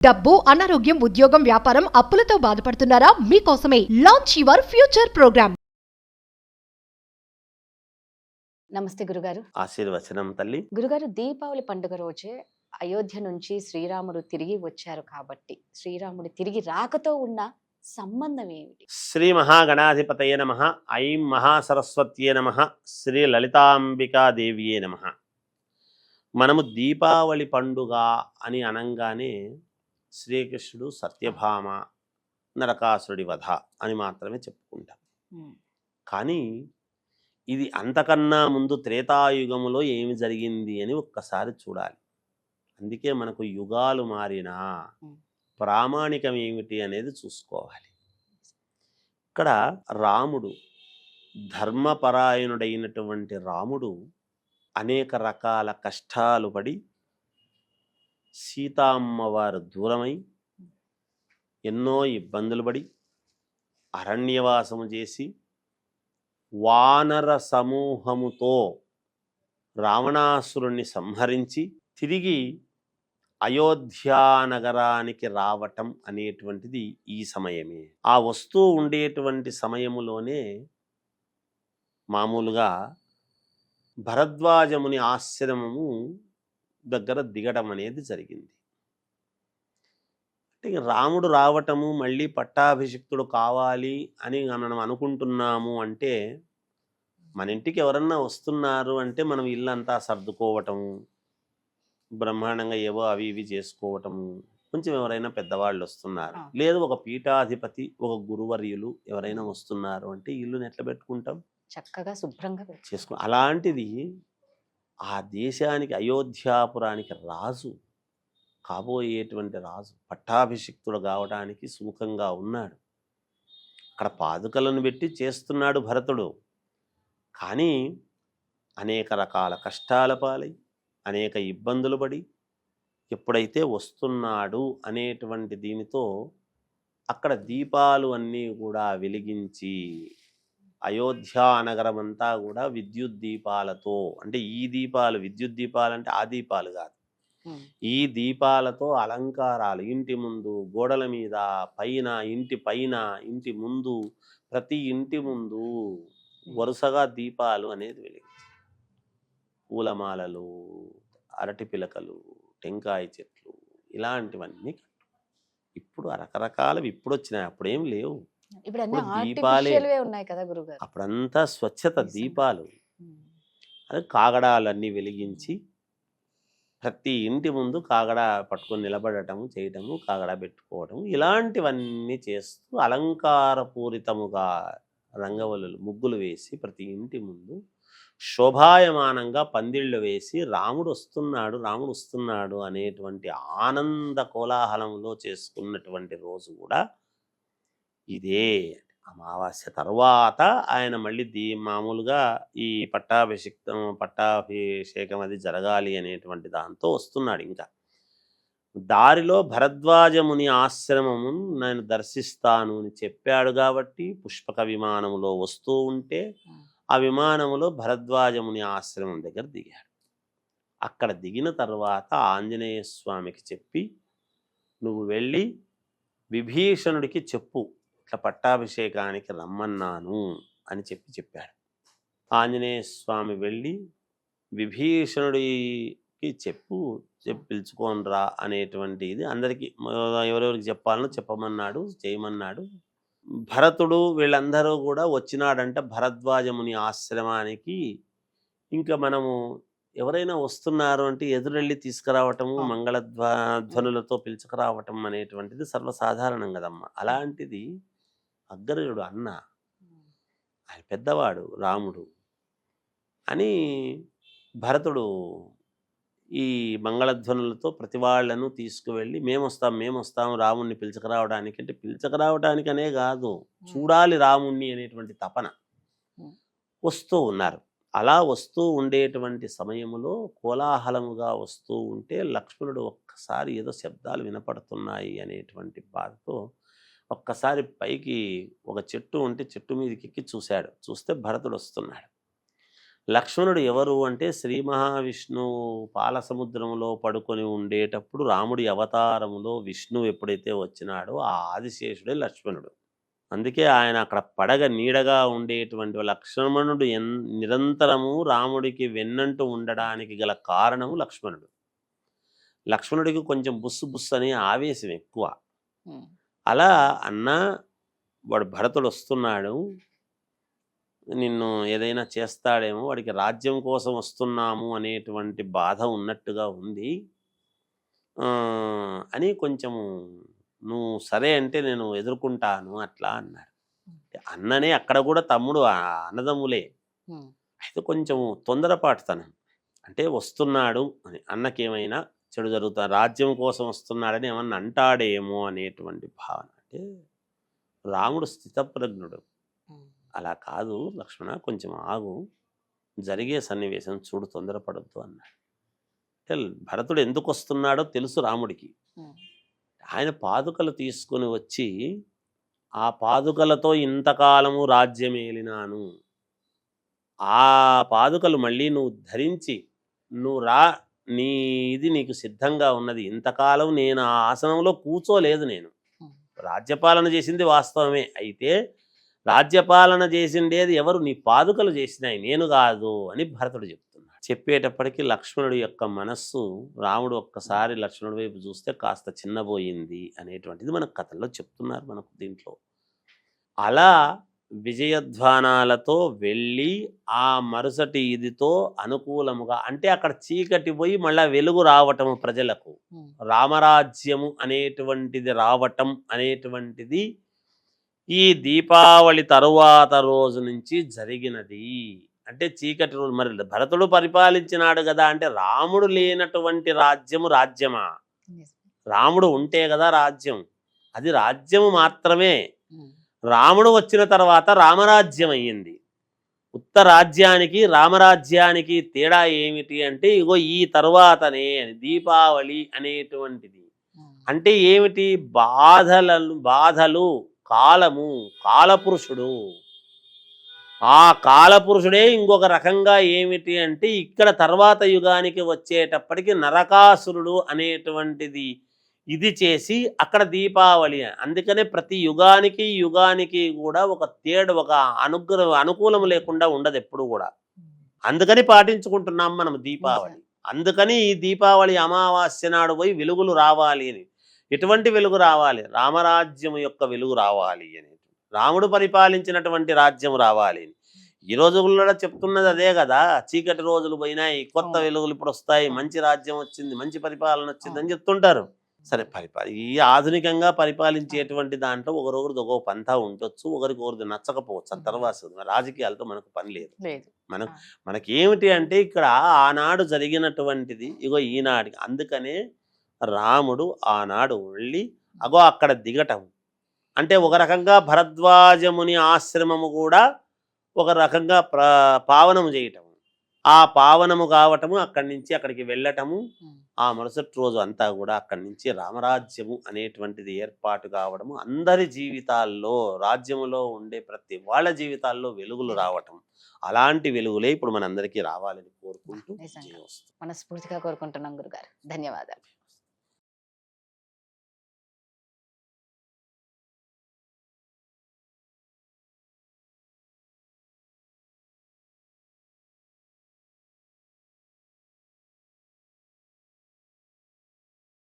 డబ్బు, అనారోగ్యం, ఉద్యోగం, వ్యాపారం, అప్పులతో బాధపడుతున్నారా? మీకోసమే లాంచ్ యువర్ ఫ్యూచర్ ప్రోగ్రామ్. నమస్తే గురుగారు. ఆశీర్వచనం తల్లి. గురుగారు, దీపావళి పండుగ రోజే అయోధ్య నుంచి శ్రీరాముడు తిరిగి వచ్చారు కాబట్టి శ్రీరాముడు తిరిగి రాకతో ఉన్న సంబంధం ఏమిటి? శ్రీ మహాగణాధిపతయే నమః. ఐం మహాసరస్వత్యే నమః. శ్రీ లలితాంబికాదేవియే నమః. మనము దీపావళి పండుగ అని అనంగానే శ్రీకృష్ణుడు సత్యభామ నరకాసురుడి వధ అని మాత్రమే చెప్పుకుంటాం. కానీ ఇది అంతకన్నా ముందు త్రేతాయుగములో ఏమి జరిగింది అని ఒక్కసారి చూడాలి. అందుకే మనకు యుగాలు మారినా ప్రామాణికం ఏమిటి అనేది చూసుకోవాలి. ఇక్కడ రాముడు, ధర్మపరాయణుడైనటువంటి రాముడు అనేక రకాల కష్టాలు పడి సీతామ్మవారు దూరమై ఎన్నో ఇబ్బందులు పడి అరణ్యవాసము చేసి వానర సమూహముతో రావణాసురుణ్ణి సంహరించి తిరిగి అయోధ్యా నగరానికి రావటం అనేటువంటిది ఈ సమయమే. ఆ వస్తూ ఉండేటువంటి సమయములోనే మామూలుగా భరద్వాజముని ఆశ్రమము దగ్గర దిగడం అనేది జరిగింది. అంటే రాముడు రావటము, మళ్ళీ పట్టాభిషిక్తుడు కావాలి అని మనం అనుకుంటున్నాము అంటే, మన ఇంటికి ఎవరన్నా వస్తున్నారు అంటే మనం ఇల్లంతా సర్దుకోవటము, బ్రహ్మాండంగా ఏవో అవి ఇవి చేసుకోవటము, కొంచెం ఎవరైనా పెద్దవాళ్ళు వస్తున్నారు, లేదు ఒక పీఠాధిపతి, ఒక గురువర్యులు ఎవరైనా వస్తున్నారు అంటే ఇల్లుని ఎట్లా పెట్టుకుంటాం? చక్కగా శుభ్రంగా చేసుకో. అలాంటిది ఆ దేశానికి, అయోధ్యాపురానికి రాజు కాబోయేటువంటి రాజు పట్టాభిషిక్తుడు కావడానికి సుముఖంగా ఉన్నాడు. అక్కడ పాదుకలను పెట్టి చేస్తున్నాడు భరతుడు. కానీ అనేక రకాల కష్టాల పాలై అనేక ఇబ్బందులు పడి ఎప్పుడైతే వస్తున్నాడు అనేటువంటి దీనితో అక్కడ దీపాలు అన్నీ కూడా వెలిగించి అయోధ్యా నగరం అంతా కూడా విద్యుత్ దీపాలతో, అంటే ఈ దీపాలు విద్యుత్ దీపాలు అంటే ఆ దీపాలు కాదు, ఈ దీపాలతో అలంకారాలు ఇంటి ముందు, గోడల మీద, పైన, ఇంటి పైన, ఇంటి ముందు, ప్రతి ఇంటి ముందు వరుసగా దీపాలు అనేది వెలిగించారు. పూలమాలలు, అరటి పిలకలు, టెంకాయ చెట్లు, ఇలాంటివన్నీ. ఇప్పుడు రకరకాలవి ఇప్పుడు వచ్చినాయి, అప్పుడేం లేవు. దీపాలే ఉన్నాయి కదా గురుగారు. అప్పుడంతా స్వచ్ఛత, దీపాలు. అది కాగడాలన్నీ వెలిగించి ప్రతి ఇంటి ముందు కాగడా పట్టుకొని నిలబడటము, చేయటము, కాగడా పెట్టుకోవటము, ఇలాంటివన్నీ చేస్తూ అలంకారపూరితముగా రంగవల్లులు, ముగ్గులు వేసి ప్రతి ఇంటి ముందు శోభాయమానంగా పందిళ్ళు వేసి రాముడు వస్తున్నాడు, రాముడు వస్తున్నాడు అనేటువంటి ఆనంద కోలాహలంలో చేసుకున్నటువంటి రోజు కూడా ఇదే. అమావాస్య తర్వాత ఆయన మళ్ళీ మామూలుగా ఈ పట్టాభిషేకం అది జరగాలి అనేటువంటి దాంతో వస్తున్నాడు. ఇంకా దారిలో భరద్వాజముని ఆశ్రమము నేను దర్శిస్తాను అని చెప్పాడు కాబట్టి పుష్పక విమానములో వస్తూ ఉంటే ఆ విమానములో భరద్వాజముని ఆశ్రమం దగ్గర దిగాడు. అక్కడ దిగిన తర్వాత ఆంజనేయ స్వామికి చెప్పి, నువ్వు వెళ్ళి విభీషణుడికి చెప్పు, ఇట్లా పట్టాభిషేకానికి రమ్మన్నాను అని చెప్పాడు. ఆంజనేయ స్వామి వెళ్ళి విభీషణుడికి చెప్పి పిలుచుకోనరా అనేటువంటి ఇది అందరికీ ఎవరెవరికి చెప్పాలనో చెప్పమన్నాడు, చేయమన్నాడు. భరతుడు వీళ్ళందరూ కూడా వచ్చినాడంట భరద్వాజముని ఆశ్రమానికి. ఇంకా మనము ఎవరైనా వస్తున్నారు అంటే ఎదురెళ్ళి తీసుకురావటము, మంగళధ్వనులతో పిలుచుకురావటం అనేటువంటిది సర్వసాధారణం కదమ్మా. అలాంటిది అగ్రజుడు అన్న, ఆయన పెద్దవాడు రాముడు అని భరతుడు ఈ మంగళధ్వనులతో ప్రతి వాళ్ళను తీసుకువెళ్ళి మేమొస్తాము రాముణ్ణి పిలుచుకురావడానికి. అంటే పిలుచుకురావడానికనే కాదు, చూడాలి రాముణ్ణి అనేటువంటి తపన వస్తూ ఉన్నారు. అలా వస్తూ ఉండేటువంటి సమయంలో కోలాహలముగా వస్తూ ఉంటే లక్ష్మణుడు ఒక్కసారి ఏదో శబ్దాలు వినపడుతున్నాయి అనేటువంటి బాధతో ఒక్కసారి పైకి ఒక చెట్టు ఉంటే చెట్టు మీదకి ఎక్కి చూశాడు. చూస్తే భరతుడు వస్తున్నాడు. లక్ష్మణుడు ఎవరు అంటే శ్రీ మహావిష్ణువు పాలసముద్రంలో పడుకొని ఉండేటప్పుడు రాముడి అవతారములో విష్ణువు ఎప్పుడైతే వచ్చినాడో ఆ ఆదిశేషుడే లక్ష్మణుడు. అందుకే ఆయన అక్కడ పడగ నీడగా ఉండేటువంటి లక్ష్మణుడు నిరంతరము రాముడికి వెన్నంటూ ఉండడానికి గల కారణము లక్ష్మణుడు. లక్ష్మణుడికి కొంచెం బుస్సు బుస్సు అని ఆవేశం ఎక్కువ. ఉమ్, అలా అన్నా వాడు భరతుడు వస్తున్నాడు, నిన్ను ఏదైనా చేస్తాడేమో, వాడికి రాజ్యం కోసం వస్తున్నాము అనేటువంటి బాధ ఉన్నట్టుగా ఉంది ఆ, అని కొంచెము నువ్వు సరే అంటే నేను ఎదుర్కొంటాను అట్లా అన్నాడు. అన్ననే అక్కడ కూడా తమ్ముడు అన్నదమ్ములే. ఉమ్, అయితే కొంచెము తొందరపాటుతనం, అంటే వస్తున్నాడు అని అన్నకేమైనా చెడు జరుగుతా రాజ్యం కోసం వస్తున్నాడని ఏమన్నా అంటాడేమో అనేటువంటి భావన. అంటే రాముడు స్థితప్రజ్ఞుడు. ఉమ్, అలా కాదు లక్ష్మణ, కొంచెం ఆగు, జరిగే సన్నివేశం చూడు, తొందరపడద్దు అన్నాడు. అంటే భరతుడు ఎందుకు వస్తున్నాడో తెలుసు రాముడికి. ఉమ్, ఆయన పాదుకలు తీసుకుని వచ్చి ఆ పాదుకలతో ఇంతకాలము రాజ్యమేలినాను, ఆ పాదుకలు మళ్ళీ నువ్వు ధరించి నువ్వు రా, నీ ఇది నీకు సిద్ధంగా ఉన్నది, ఇంతకాలం నేను ఆ ఆసనంలో కూర్చోలేదు, నేను ఉమ్, రాజ్యపాలన చేసింది వాస్తవమే, అయితే రాజ్యపాలన చేసిండేది ఎవరు, నీ పాదుకలు చేసినాయి, నేను కాదు అని భరతుడు చెప్తున్నాడు. చెప్పేటప్పటికి లక్ష్మణుడి యొక్క మనస్సు, రాముడు ఒక్కసారి లక్ష్మణుడి వైపు చూస్తే కాస్త చిన్నబోయింది అనేటువంటిది మనకు కథల్లో చెప్తున్నారు మనకు దీంట్లో. అలా విజయధ్వానాలతో వెళ్ళి ఆ మరుసటి ఇదితో అనుకూలముగా, అంటే అక్కడ చీకటి పోయి మళ్ళా వెలుగు రావటము ప్రజలకు, ఉమ్, రామరాజ్యము అనేటువంటిది రావటం అనేటువంటిది ఈ దీపావళి తరువాత రోజు నుంచి జరిగినది. అంటే చీకటి రోజు, మరి భరతుడు పరిపాలించినాడు కదా, అంటే రాముడు లేనటువంటి రాజ్యము రాజ్యమా? నిజమే. రాముడు ఉంటే కదా రాజ్యం, అది రాజ్యము మాత్రమే. ఉమ్, రాముడు వచ్చిన తర్వాత రామరాజ్యం అయ్యింది. ఉత్త రాజ్యానికి రామరాజ్యానికి తేడా ఏమిటి అంటే ఇగో ఈ తరువాతనే దీపావళి అనేటువంటిది. ఉమ్, అంటే ఏమిటి, బాధలు కాలము, కాలపురుషుడు. ఆ కాలపురుషుడే ఇంకొక రకంగా ఏమిటి అంటే ఇక్కడ తర్వాత యుగానికి వచ్చేటప్పటికి నరకాసురుడు అనేటువంటిది ఇది చేసి అక్కడ దీపావళి. అందుకనే ప్రతి యుగానికి కూడా ఒక ఒక అనుకూలం లేకుండా ఉండదు ఎప్పుడు కూడా. ఉమ్, అందుకని పాటించుకుంటున్నాం మనం దీపావళి. అందుకని ఈ దీపావళి అమావాస్య నాడు పోయి వెలుగులు రావాలి అని. ఎటువంటి వెలుగు రావాలి? రామరాజ్యం యొక్క వెలుగు రావాలి అని, రాముడు పరిపాలించినటువంటి రాజ్యం రావాలి అని. ఈ రోజుల్లో చెప్తున్నది అదే కదా, చీకటి రోజులు పోయినాయి, కొత్త వెలుగులు ఇప్పుడు వస్తాయి, మంచి రాజ్యం వచ్చింది, మంచి పరిపాలన వచ్చింది అని చెప్తుంటారు. సరే, ఈ ఆధునికంగా పరిపాలించేటువంటి దాంట్లో ఒకరొకరిది ఒక పంథా ఉండొచ్చు, ఒకరికి నచ్చకపోవచ్చు, ఆ తర్వాత రాజకీయాలతో మనకు పని లేదు. లేదు. మనకేమిటి అంటే ఇక్కడ ఆనాడు జరిగినటువంటిది ఇగో ఈనాడికి. అందుకనే రాముడు ఆనాడు వెళ్ళి అగో అక్కడ దిగటం అంటే ఒక రకంగా భరద్వాజముని ఆశ్రమము కూడా ఒక రకంగా పావనము చేయటము, ఆ పావనము కావటము, అక్కడి నుంచి అక్కడికి వెళ్ళటము, ఉమ్, ఆ మరుసటి రోజు అంతా కూడా అక్కడి నుంచి రామరాజ్యము అనేటువంటిది ఏర్పాటు కావడము, అందరి జీవితాల్లో, రాజ్యములో ఉండే ప్రతి వాళ్ళ జీవితాల్లో వెలుగులు రావటం. అలాంటి వెలుగులే ఇప్పుడు మనందరికీ రావాలని కోరుకుంటూ నిజంగా. జయమస్తు. మనస్ఫూర్తిగా కోరుకుంటున్నాం గురుగారు. ధన్యవాదాలు.